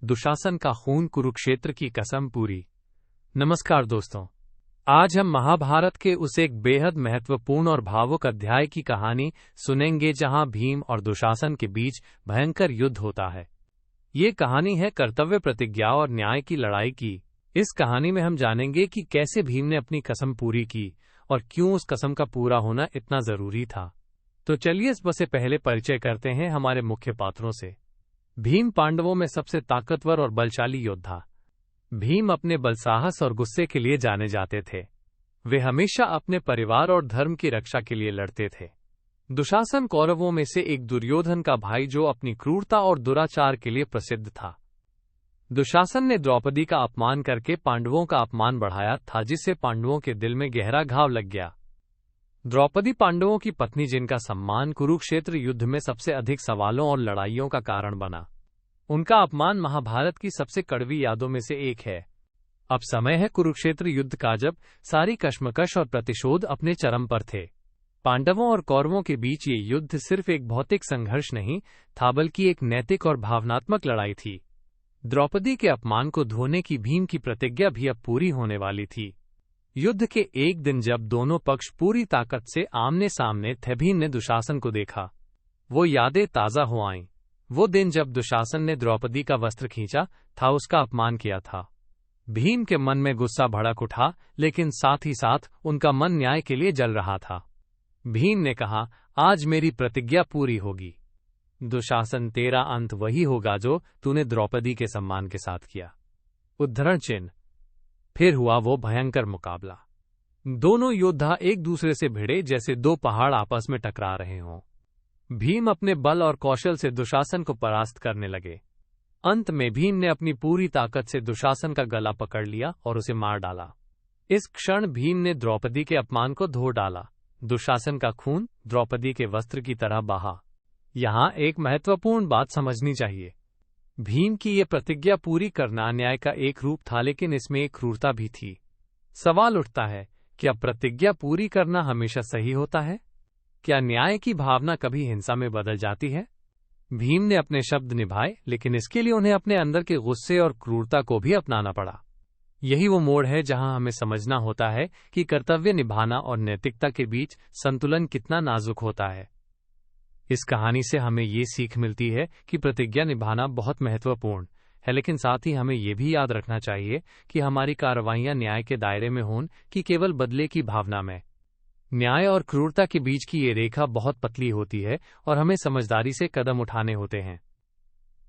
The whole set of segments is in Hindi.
दुशासन का खून, कुरुक्षेत्र की कसम पूरी। नमस्कार दोस्तों, आज हम महाभारत के उस एक बेहद महत्वपूर्ण और भावुक अध्याय की कहानी सुनेंगे जहां भीम और दुशासन के बीच भयंकर युद्ध होता है। ये कहानी है कर्तव्य, प्रतिज्ञा और न्याय की लड़ाई की। इस कहानी में हम जानेंगे कि कैसे भीम ने अपनी कसम पूरी की और क्यों उस कसम का पूरा होना इतना जरूरी था। तो चलिए इस बसे पहले परिचय करते हैं हमारे मुख्य पात्रों से। भीम पांडवों में सबसे ताकतवर और बलशाली योद्धा। भीम अपने बल, साहस और गुस्से के लिए जाने जाते थे। वे हमेशा अपने परिवार और धर्म की रक्षा के लिए लड़ते थे। दुशासन कौरवों में से एक दुर्योधन का भाई जो अपनी क्रूरता और दुराचार के लिए प्रसिद्ध था। दुशासन ने द्रौपदी का अपमान करके पांडवों का अपमान बढ़ाया था, जिससे पांडवों के दिल में गहरा घाव लग गया। द्रौपदी पांडवों की पत्नी, जिनका सम्मान कुरुक्षेत्र युद्ध में सबसे अधिक सवालों और लड़ाइयों का कारण बना। उनका अपमान महाभारत की सबसे कड़वी यादों में से एक है। अब समय है कुरुक्षेत्र युद्ध का, जब सारी कश्मकश और प्रतिशोध अपने चरम पर थे। पांडवों और कौरवों के बीच ये युद्ध सिर्फ एक भौतिक संघर्ष नहीं था, बल्कि एक नैतिक और भावनात्मक लड़ाई थी। द्रौपदी के अपमान को धोने की भीम की प्रतिज्ञा भी अब पूरी होने वाली थी। युद्ध के एक दिन जब दोनों पक्ष पूरी ताकत से आमने सामने थे, भीम ने दुशासन को देखा। वो यादें ताजा हो आईं। वो दिन जब दुशासन ने द्रौपदी का वस्त्र खींचा था, उसका अपमान किया था। भीम के मन में गुस्सा भड़क उठा, लेकिन साथ ही साथ उनका मन न्याय के लिए जल रहा था। भीम ने कहा, आज मेरी प्रतिज्ञा पूरी होगी। दुशासन, तेरा अंत वही होगा जो तूने द्रौपदी के सम्मान के साथ किया। उद्धरण चिन्ह। फिर हुआ वो भयंकर मुकाबला। दोनों योद्धा एक दूसरे से भिड़े जैसे दो पहाड़ आपस में टकरा रहे हों। भीम अपने बल और कौशल से दुशासन को परास्त करने लगे। अंत में भीम ने अपनी पूरी ताकत से दुशासन का गला पकड़ लिया और उसे मार डाला। इस क्षण भीम ने द्रौपदी के अपमान को धो डाला। दुशासन का खून द्रौपदी के वस्त्र की तरह बहा। यहाँ एक महत्वपूर्ण बात समझनी चाहिए। भीम की ये प्रतिज्ञा पूरी करना न्याय का एक रूप था, लेकिन इसमें एक क्रूरता भी थी। सवाल उठता है, क्या प्रतिज्ञा पूरी करना हमेशा सही होता है? क्या न्याय की भावना कभी हिंसा में बदल जाती है? भीम ने अपने शब्द निभाए, लेकिन इसके लिए उन्हें अपने अंदर के गुस्से और क्रूरता को भी अपनाना पड़ा। यही वो मोड़ है जहां हमें समझना होता है कि कर्तव्य निभाना और नैतिकता के बीच संतुलन कितना नाजुक होता है। इस कहानी से हमें ये सीख मिलती है कि प्रतिज्ञा निभाना बहुत महत्वपूर्ण है, लेकिन साथ ही हमें ये भी याद रखना चाहिए कि हमारी कार्रवाइयां न्याय के दायरे में हों कि केवल बदले की भावना में। न्याय और क्रूरता के बीच की ये रेखा बहुत पतली होती है और हमें समझदारी से कदम उठाने होते हैं।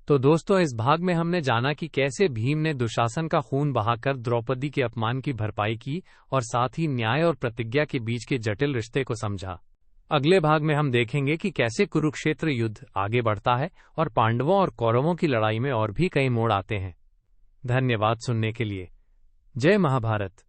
तो दोस्तों, इस भाग में हमने जाना कि कैसे भीम ने दुशासन का खून बहाकर द्रौपदी के अपमान की भरपाई की और साथ ही न्याय और प्रतिज्ञा के बीच के जटिल रिश्ते को समझा। अगले भाग में हम देखेंगे कि कैसे कुरुक्षेत्र युद्ध आगे बढ़ता है और पांडवों और कौरवों की लड़ाई में और भी कई मोड़ आते हैं। धन्यवाद सुनने के लिए। जय महाभारत।